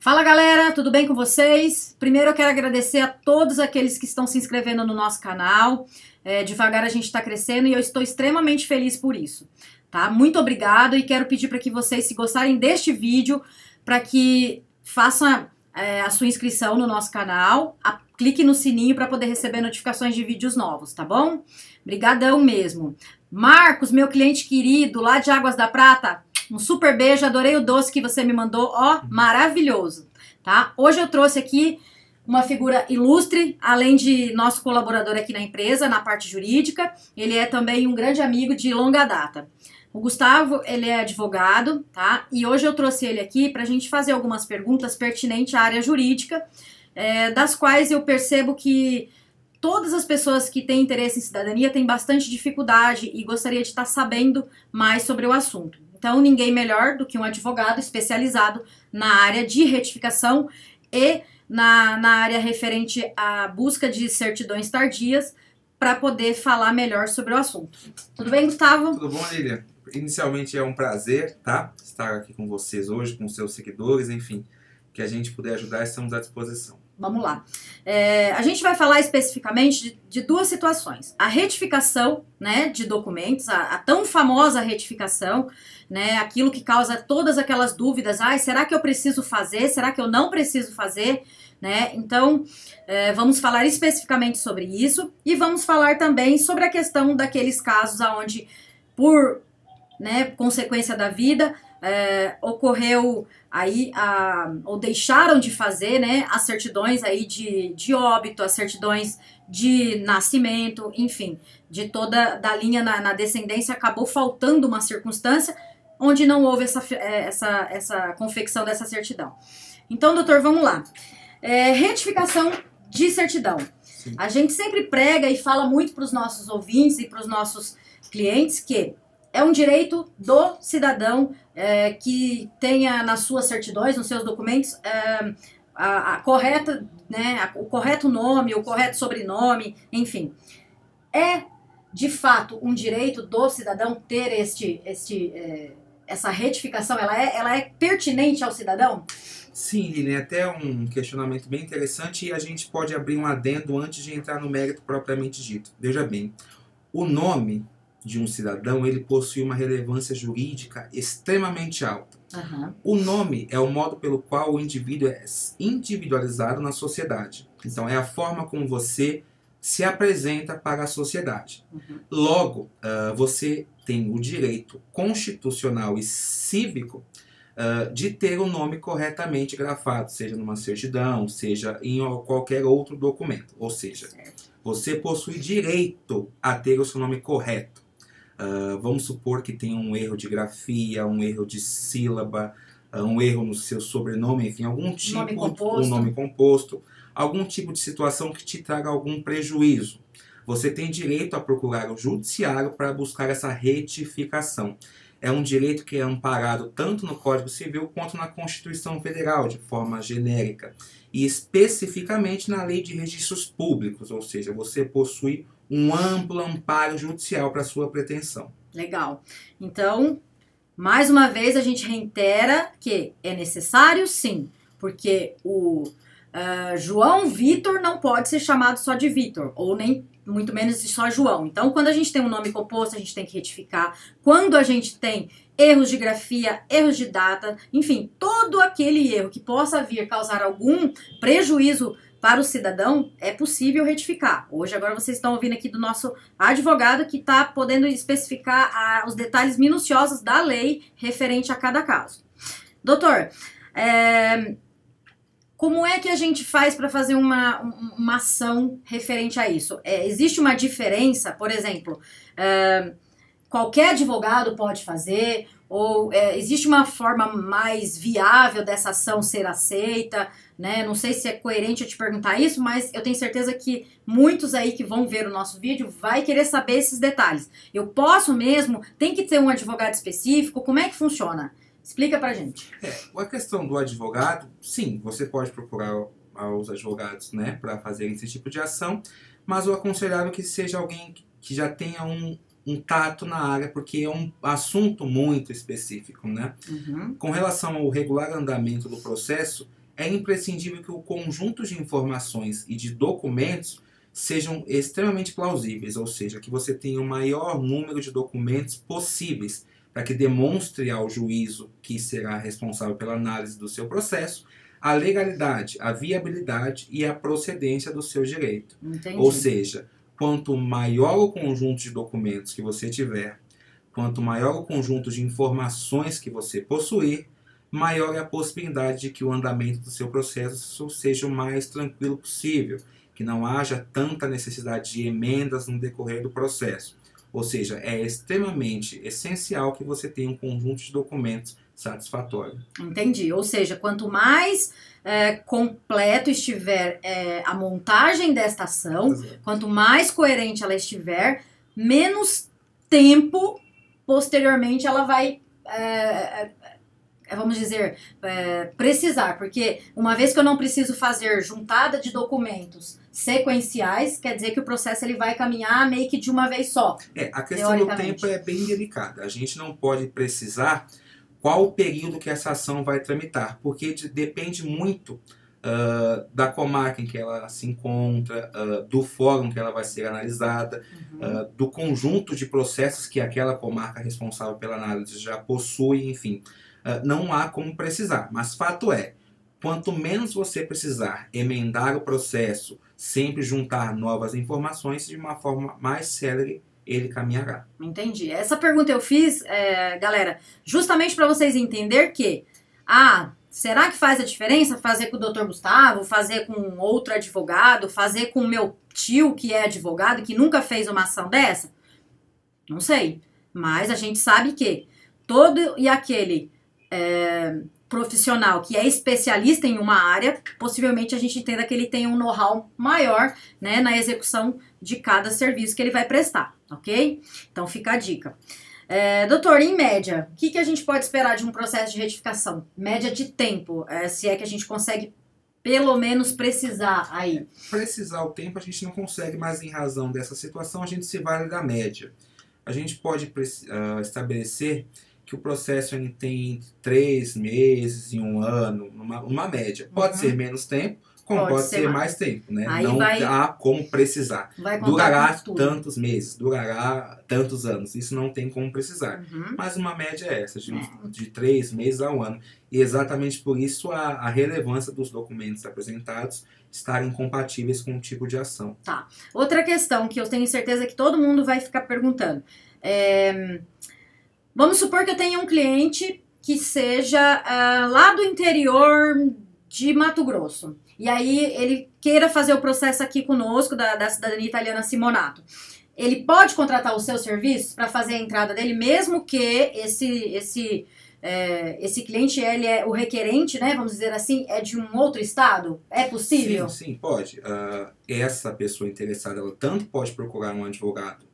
Fala galera, tudo bem com vocês? Primeiro eu quero agradecer a todos aqueles que estão se inscrevendo no nosso canal. Devagar a gente está crescendo e eu estou extremamente feliz por isso, tá? Muito obrigado e quero pedir para que vocês, se gostarem deste vídeo, para que façam a sua inscrição no nosso canal, clique no sininho para poder receber notificações de vídeos novos, tá bom? Brigadão mesmo. Marcos, meu cliente querido, lá de Águas da Prata, um super beijo, adorei o doce que você me mandou, ó, maravilhoso, tá? Hoje eu trouxe aqui uma figura ilustre, além de nosso colaborador aqui na empresa, na parte jurídica, ele é também um grande amigo de longa data. O Gustavo, ele é advogado, tá? E hoje eu trouxe ele aqui pra gente fazer algumas perguntas pertinentes à área jurídica, das quais eu percebo que todas as pessoas que têm interesse em cidadania têm bastante dificuldade e gostaria de estar sabendo mais sobre o assunto. Então, ninguém melhor do que um advogado especializado na área de retificação e na área referente à busca de certidões tardias para poder falar melhor sobre o assunto. Tudo bem, Gustavo? Tudo bom, Lilian? Inicialmente é um prazer, tá? Estar aqui com vocês hoje, com seus seguidores, enfim, que a gente puder ajudar, estamos à disposição. Vamos lá. A gente vai falar especificamente de duas situações. A retificação, né, de documentos, a tão famosa retificação, né, aquilo que causa todas aquelas dúvidas. Será que eu preciso fazer? Será que eu não preciso fazer? Né? Então, vamos falar especificamente sobre isso e vamos falar também sobre a questão daqueles casos onde, por consequência da vida, ocorreu aí ou deixaram de fazer, né, as certidões aí de óbito, as certidões de nascimento, enfim, de toda da linha na descendência, acabou faltando uma circunstância onde não houve essa confecção dessa certidão. Então, doutor, vamos lá. Retificação de certidão. Sim. A gente sempre prega e fala muito para os nossos ouvintes e para os nossos clientes que é um direito do cidadão que tenha nas suas certidões, nos seus documentos, a correta, né, o correto nome, o correto sobrenome, enfim. É, de fato, um direito do cidadão ter essa retificação? Ela é pertinente ao cidadão? Sim, Lilian, até um questionamento bem interessante e a gente pode abrir um adendo antes de entrar no mérito propriamente dito. Veja bem, o nome de um cidadão, ele possui uma relevância jurídica extremamente alta. Uhum. O nome é o modo pelo qual o indivíduo é individualizado na sociedade. Então, é a forma como você se apresenta para a sociedade. Uhum. Logo, você tem o direito constitucional e cívico de ter o nome corretamente grafado, seja numa certidão, seja em qualquer outro documento. Ou seja, você possui direito a ter o seu nome correto. Vamos supor que tem um erro de grafia, um erro de sílaba, um erro no seu sobrenome, enfim, algum tipo de nome composto, algum tipo de situação que te traga algum prejuízo. Você tem direito a procurar o judiciário para buscar essa retificação. É um direito que é amparado tanto no Código Civil quanto na Constituição Federal, de forma genérica, e especificamente na Lei de Registros Públicos, ou seja, você possui um amplo amparo judicial para sua pretensão. Legal. Então, mais uma vez a gente reitera que é necessário sim, porque o João Vitor não pode ser chamado só de Vitor, ou nem muito menos de só João. Então, quando a gente tem um nome composto, a gente tem que retificar. Quando a gente tem erros de grafia, erros de data, enfim, todo aquele erro que possa vir causar algum prejuízo para o cidadão, é possível retificar. Hoje, agora vocês estão ouvindo aqui do nosso advogado que está podendo especificar os detalhes minuciosos da lei referente a cada caso. Doutor, como é que a gente faz para fazer uma ação referente a isso? Existe uma diferença, por exemplo, qualquer advogado pode fazer, ou existe uma forma mais viável dessa ação ser aceita, né? Não sei se é coerente eu te perguntar isso, mas eu tenho certeza que muitos aí que vão ver o nosso vídeo vai querer saber esses detalhes. Eu posso mesmo? Tem que ter um advogado específico? Como é que funciona? Explica pra gente. A questão do advogado, sim, você pode procurar aos advogados, né, para fazer esse tipo de ação, mas o aconselhável é que seja alguém que já tenha um tato na área, porque é um assunto muito específico, né? Uhum. Com relação ao regular andamento do processo, é imprescindível que o conjunto de informações e de documentos sejam extremamente plausíveis, ou seja, que você tenha o maior número de documentos possíveis para que demonstre ao juízo que será responsável pela análise do seu processo a legalidade, a viabilidade e a procedência do seu direito. Entendi. Ou seja, quanto maior o conjunto de documentos que você tiver, quanto maior o conjunto de informações que você possuir, maior é a possibilidade de que o andamento do seu processo seja o mais tranquilo possível, que não haja tanta necessidade de emendas no decorrer do processo. Ou seja, é extremamente essencial que você tenha um conjunto de documentos satisfatório. Entendi. Ou seja, quanto mais completo estiver a montagem desta ação, Exato. quanto mais coerente ela estiver, menos tempo posteriormente ela vai, vamos dizer, precisar. Porque uma vez que eu não preciso fazer juntada de documentos sequenciais, quer dizer que o processo ele vai caminhar meio que de uma vez só. A questão do tempo é bem delicada. A gente não pode precisar qual o período que essa ação vai tramitar, porque depende muito da comarca em que ela se encontra, do fórum que ela vai ser analisada, do conjunto de processos que aquela comarca responsável pela análise já possui, enfim. Não há como precisar, mas fato é, quanto menos você precisar emendar o processo, sempre juntar novas informações, de uma forma mais célere ele caminhará. Entendi. Essa pergunta eu fiz, galera, justamente para vocês entenderem que, será que faz a diferença fazer com o Dr. Gustavo, fazer com outro advogado, fazer com o meu tio que é advogado, que nunca fez uma ação dessa? Não sei. Mas a gente sabe que todo e aquele profissional que é especialista em uma área, possivelmente a gente entenda que ele tem um know-how maior, né, na execução de cada serviço que ele vai prestar, ok? Então fica a dica. Doutor, em média, o que a gente pode esperar de um processo de retificação? Média de tempo, se é que a gente consegue pelo menos precisar aí. Precisar o tempo a gente não consegue, mas em razão dessa situação a gente se vale da média. A gente pode estabelecer que o processo ele tem 3 meses e 1 ano, uma média. Pode ser menos tempo, como pode ser mais tempo, né? Aí não há como precisar. Durará tantos meses, durará tantos anos. Isso não tem como precisar. Mas uma média é essa, de 3 meses a 1 ano. E exatamente por isso a relevância dos documentos apresentados estarem compatíveis com o tipo de ação. Tá. Outra questão que eu tenho certeza que todo mundo vai ficar perguntando. Vamos supor que eu tenha um cliente que seja lá do interior de Mato Grosso. E aí ele queira fazer o processo aqui conosco da cidadania italiana Simonato. Ele pode contratar os seus serviços para fazer a entrada dele, mesmo que esse cliente, ele é o requerente, né, vamos dizer assim, é de um outro estado? É possível? Sim, pode. Essa pessoa interessada, ela tanto pode procurar um advogado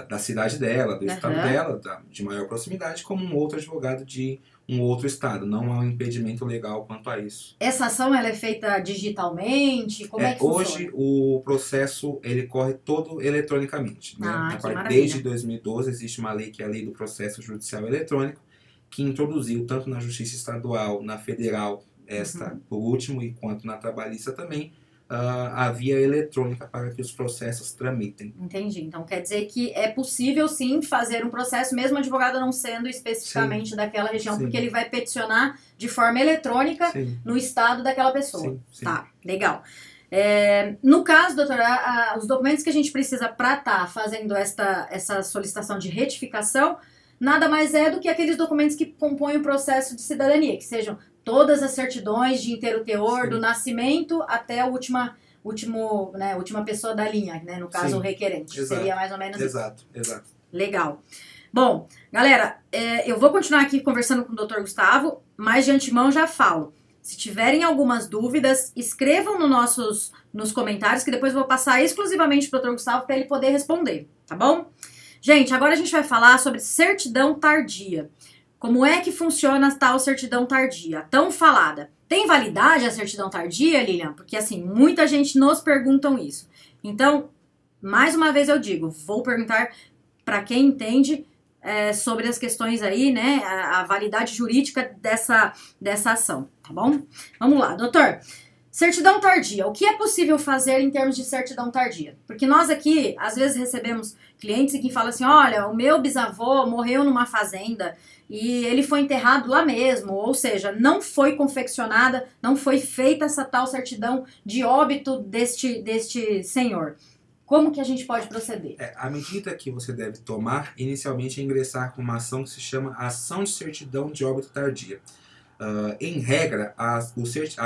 da cidade dela, do estado dela, de maior proximidade, como um outro advogado de um outro estado. Não há um impedimento legal quanto a isso. Essa ação ela é feita digitalmente? Como é que funciona? Hoje o processo ele corre todo eletronicamente. Né? Desde 2012 existe uma lei que é a Lei do Processo Judicial Eletrônico, que introduziu tanto na Justiça Estadual, na Federal, por último, e quanto na Trabalhista também, a via eletrônica para que os processos tramitem. Entendi. Então quer dizer que é possível sim fazer um processo, mesmo o advogado não sendo especificamente daquela região, porque ele vai peticionar de forma eletrônica no estado daquela pessoa. Sim. Tá, legal. No caso, doutora, os documentos que a gente precisa para estar fazendo essa solicitação de retificação, nada mais é do que aqueles documentos que compõem o processo de cidadania, que sejam todas as certidões de inteiro teor, do nascimento até a última pessoa da linha, né? No caso, o requerente. Exato. Seria mais ou menos Exato. Legal. Bom, galera, eu vou continuar aqui conversando com o Dr. Gustavo, mas de antemão já falo. Se tiverem algumas dúvidas, escrevam nos comentários, que depois eu vou passar exclusivamente para o Dr. Gustavo para ele poder responder, tá bom? Gente, agora a gente vai falar sobre certidão tardia. Como é que funciona a tal certidão tardia, tão falada? Tem validade a certidão tardia, Lilian? Porque, assim, muita gente nos perguntam isso. Então, mais uma vez eu digo, vou perguntar para quem entende sobre as questões aí, né, a validade jurídica dessa ação, tá tá bom? Vamos lá, doutor. Certidão tardia. O que é possível fazer em termos de certidão tardia? Porque nós aqui, às vezes, recebemos clientes que falam assim, olha, o meu bisavô morreu numa fazenda e ele foi enterrado lá mesmo, ou seja, não foi confeccionada, não foi feita essa tal certidão de óbito deste senhor. Como que a gente pode proceder? A medida que você deve tomar, inicialmente, é ingressar com uma ação que se chama Ação de Certidão de Óbito Tardia. Em regra, a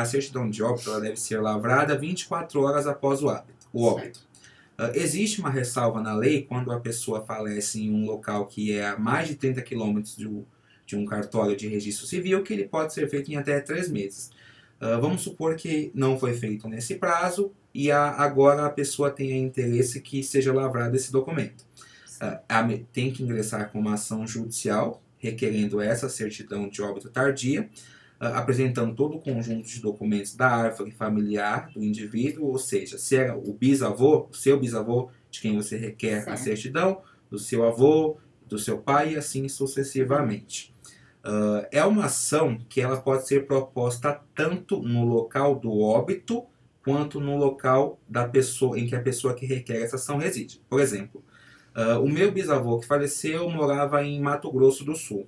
certidão de óbito ela deve ser lavrada 24 horas após o óbito. Existe uma ressalva na lei quando a pessoa falece em um local que é a mais de 30 quilômetros de um cartório de registro civil, que ele pode ser feito em até 3 meses. Vamos supor que não foi feito nesse prazo e agora a pessoa tenha interesse que seja lavrado esse documento. Tem que ingressar com uma ação judicial requerendo essa certidão de óbito tardia, apresentando todo o conjunto de documentos da árvore familiar do indivíduo, ou seja, se era o bisavô, o seu bisavô, de quem você requer a certidão, do seu avô, do seu pai e assim sucessivamente. É uma ação que ela pode ser proposta tanto no local do óbito quanto no local da pessoa em que a pessoa que requer essa ação reside. Por exemplo, o meu bisavô que faleceu morava em Mato Grosso do Sul,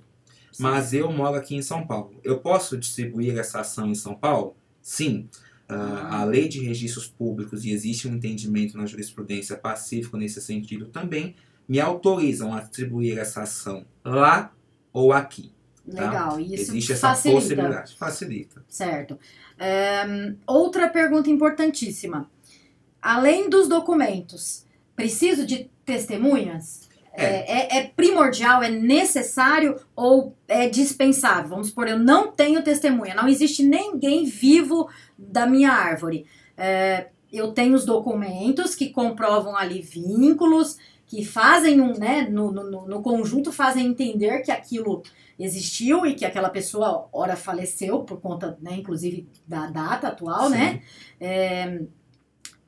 mas eu moro aqui em São Paulo. Eu posso distribuir essa ação em São Paulo? Sim. A lei de registros públicos, e existe um entendimento na jurisprudência pacífico nesse sentido também, me autorizam a distribuir essa ação lá ou aqui. Legal, tá? isso existe essa facilita. possibilidade. Facilita. Certo. Outra pergunta importantíssima. Além dos documentos, preciso de testemunhas? É primordial, é necessário ou é dispensável? Vamos supor, eu não tenho testemunha, não existe ninguém vivo da minha árvore. Eu tenho os documentos que comprovam ali vínculos, que fazem no conjunto fazem entender que aquilo existiu e que aquela pessoa ora faleceu por conta, né, inclusive da data atual, Sim. né?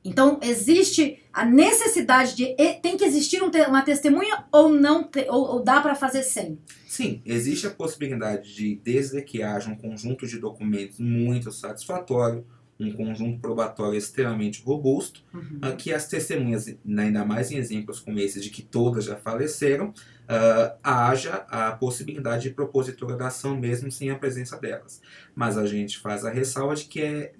Então existe a necessidade de tem que existir uma testemunha ou não ou dá para fazer sem? Sim, existe a possibilidade de, desde que haja um conjunto de documentos muito satisfatório, um conjunto probatório extremamente robusto, que as testemunhas, ainda mais em exemplos como esse de que todas já faleceram, haja a possibilidade de propositura da ação mesmo sem a presença delas. Mas a gente faz a ressalva de que é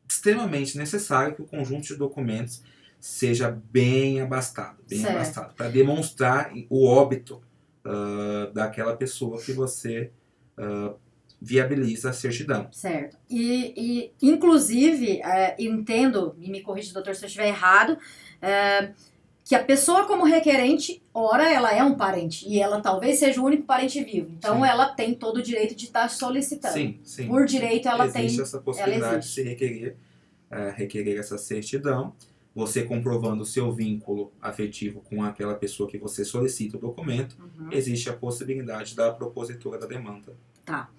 extremamente necessário que o conjunto de documentos seja bem abastado para demonstrar o óbito daquela pessoa que você viabiliza a certidão. Certo. E inclusive, entendo, e me corrija, doutor, se eu estiver errado, que a pessoa como requerente, ora, ela é um parente, e ela talvez seja o único parente vivo. Então, Sim. ela tem todo o direito de estar solicitando. Sim. Por direito, ela existe tem... essa possibilidade de se requerer essa certidão, você comprovando o seu vínculo afetivo com aquela pessoa que você solicita o documento, existe a possibilidade da propositura da demanda. Tá.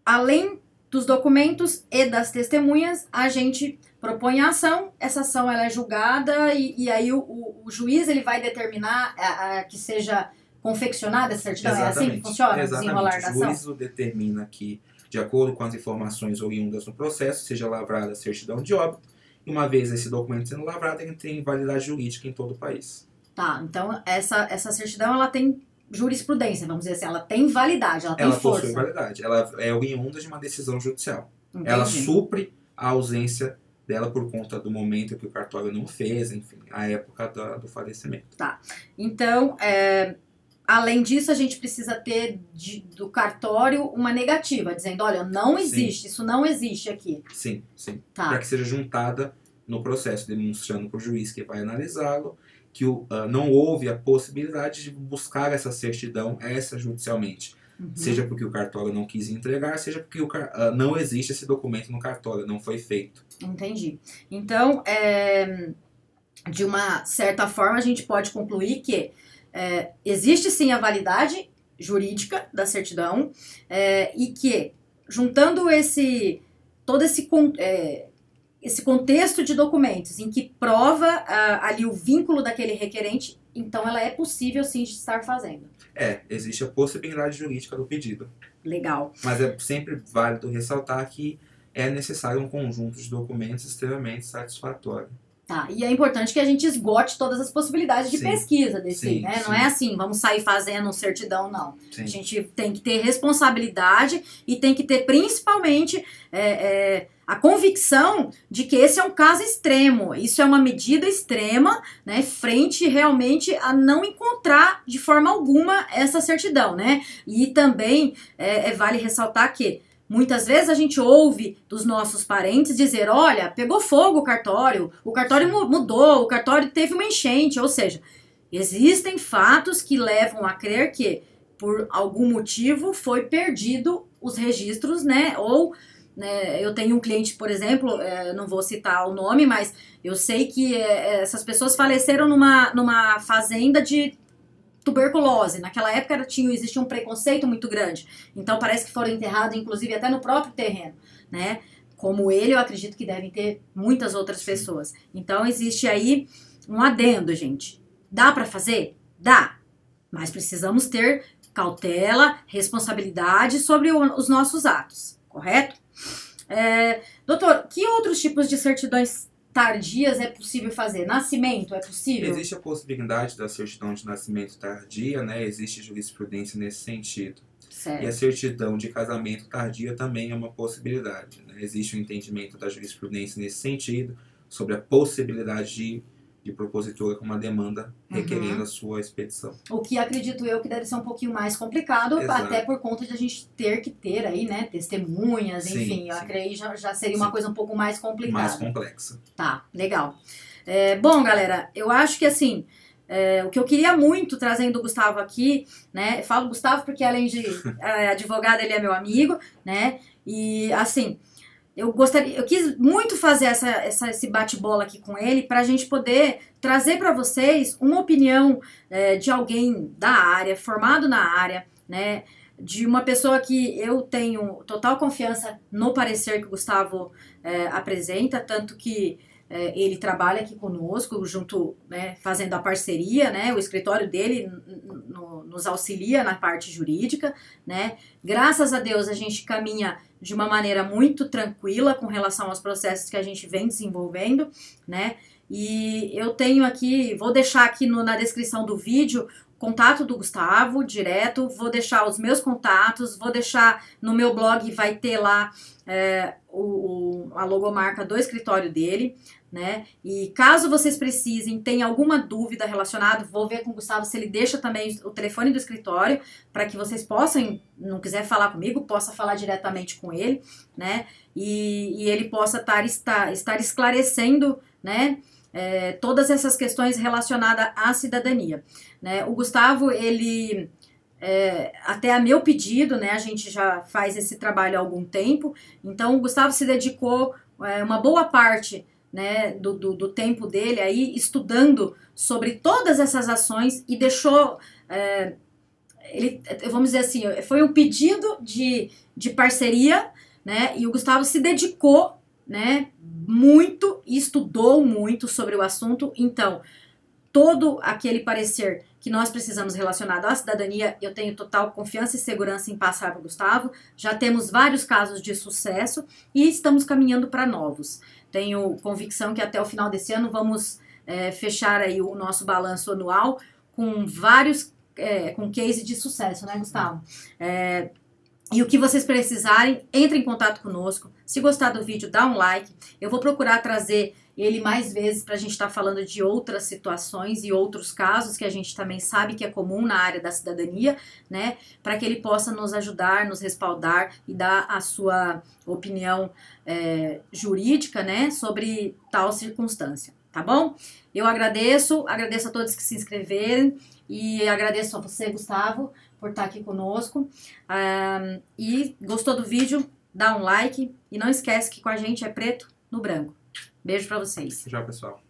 Além dos documentos e das testemunhas, a gente propõe a ação, essa ação ela é julgada e aí o juiz ele vai determinar que seja confeccionada essa certidão. Exatamente. É assim que funciona? Exatamente. O juiz determina que, de acordo com as informações oriundas no processo, seja lavrada a certidão de óbito, e uma vez esse documento sendo lavrado, ele tem validade jurídica em todo o país. Tá, então essa certidão ela tem jurisprudência, vamos dizer assim, ela tem validade, ela tem força. Ela possui validade, ela é oriunda de uma decisão judicial. Entendi. Ela supre a ausência dela por conta do momento que o cartório não fez, enfim, a época do falecimento. Tá, então, além disso, a gente precisa ter do cartório uma negativa, dizendo, olha, não existe, isso não existe aqui. Sim. Tá. Para que seja juntada no processo, demonstrando para o juiz que vai analisá-lo que não houve a possibilidade de buscar essa certidão judicialmente. Seja porque o cartório não quis entregar, seja porque não existe esse documento no cartório, não foi feito. Entendi. Então, de uma certa forma, a gente pode concluir que existe sim a validade jurídica da certidão e que, juntando todo esse contexto de documentos em que prova ali o vínculo daquele requerente, então ela é possível sim de estar fazendo. Existe a possibilidade jurídica do pedido. Legal. Mas é sempre válido ressaltar que é necessário um conjunto de documentos extremamente satisfatório. Tá, e é importante que a gente esgote todas as possibilidades de pesquisa desse, né? Não é assim, vamos sair fazendo certidão, não. Sim. A gente tem que ter responsabilidade e tem que ter principalmente a convicção de que esse é um caso extremo. Isso é uma medida extrema, né? Frente realmente a não encontrar de forma alguma essa certidão, né? E também vale ressaltar que muitas vezes a gente ouve dos nossos parentes dizer, olha, pegou fogo o cartório mudou, o cartório teve uma enchente, ou seja, existem fatos que levam a crer que, por algum motivo, foi perdido os registros, né, ou eu tenho um cliente, por exemplo, não vou citar o nome, mas eu sei que essas pessoas faleceram numa fazenda de tuberculose. Naquela época existia um preconceito muito grande. Então parece que foram enterrados, inclusive, até no próprio terreno, né? Como ele, eu acredito que devem ter muitas outras pessoas. Então existe aí um adendo, gente. Dá para fazer? Dá. Mas precisamos ter cautela, responsabilidade sobre os nossos atos, correto? Doutor, que outros tipos de certidões tardias é possível fazer? Nascimento é possível? Existe a possibilidade da certidão de nascimento tardia, né? Existe jurisprudência nesse sentido. Certo. E a certidão de casamento tardia também é uma possibilidade, né? Existe um entendimento da jurisprudência nesse sentido, sobre a possibilidade de propositura com uma demanda requerendo a sua expedição. O que acredito eu que deve ser um pouquinho mais complicado, Exato. Até por conta de a gente ter que ter aí, né, testemunhas, Sim, enfim, eu acredito já seria uma coisa um pouco mais complicada. Mais complexa. Tá, legal. Bom, galera, eu acho que assim, o que eu queria muito trazendo o Gustavo aqui, né, eu falo Gustavo porque além de advogado ele é meu amigo, né, e assim, eu quis muito fazer esse bate-bola aqui com ele para a gente poder trazer para vocês uma opinião de alguém da área, formado na área, né? De uma pessoa que eu tenho total confiança no parecer que o Gustavo apresenta, tanto que ele trabalha aqui conosco, junto, né, fazendo a parceria, né? O escritório dele nos auxilia na parte jurídica, né? Graças a Deus a gente caminha de uma maneira muito tranquila com relação aos processos que a gente vem desenvolvendo, né? E eu tenho aqui, vou deixar aqui na descrição do vídeo contato do Gustavo direto, vou deixar os meus contatos, vou deixar no meu blog, vai ter lá a logomarca do escritório dele, né? E caso vocês precisem, tenham alguma dúvida relacionada, vou ver com o Gustavo se ele deixa também o telefone do escritório para que vocês possam, não quiser falar comigo, possa falar diretamente com ele, né? E ele possa estar esclarecendo, né? Todas essas questões relacionadas à cidadania, né? O Gustavo, ele até a meu pedido, né? A gente já faz esse trabalho há algum tempo, então o Gustavo se dedicou uma boa parte, né, do tempo dele aí estudando sobre todas essas ações e deixou, vamos dizer assim, foi um pedido de parceria, né, e o Gustavo se dedicou, né, muito e estudou muito sobre o assunto, então todo aquele parecer que nós precisamos relacionado à cidadania, eu tenho total confiança e segurança em passar para o Gustavo. Já temos vários casos de sucesso e estamos caminhando para novos. Tenho convicção que até o final desse ano vamos fechar aí o nosso balanço anual com vários, com case de sucesso, né, Gustavo? E o que vocês precisarem, entre em contato conosco. Se gostar do vídeo, dá um like. Eu vou procurar trazer ele mais vezes para a gente estar falando de outras situações e outros casos que a gente também sabe que é comum na área da cidadania, né? Para que ele possa nos ajudar, nos respaldar e dar a sua opinião jurídica, né? Sobre tal circunstância, tá bom? Eu agradeço a todos que se inscreveram e agradeço a você, Gustavo, por estar aqui conosco. E gostou do vídeo? Dá um like e não esquece que com a gente é preto no branco. Beijo pra vocês. Tchau, pessoal.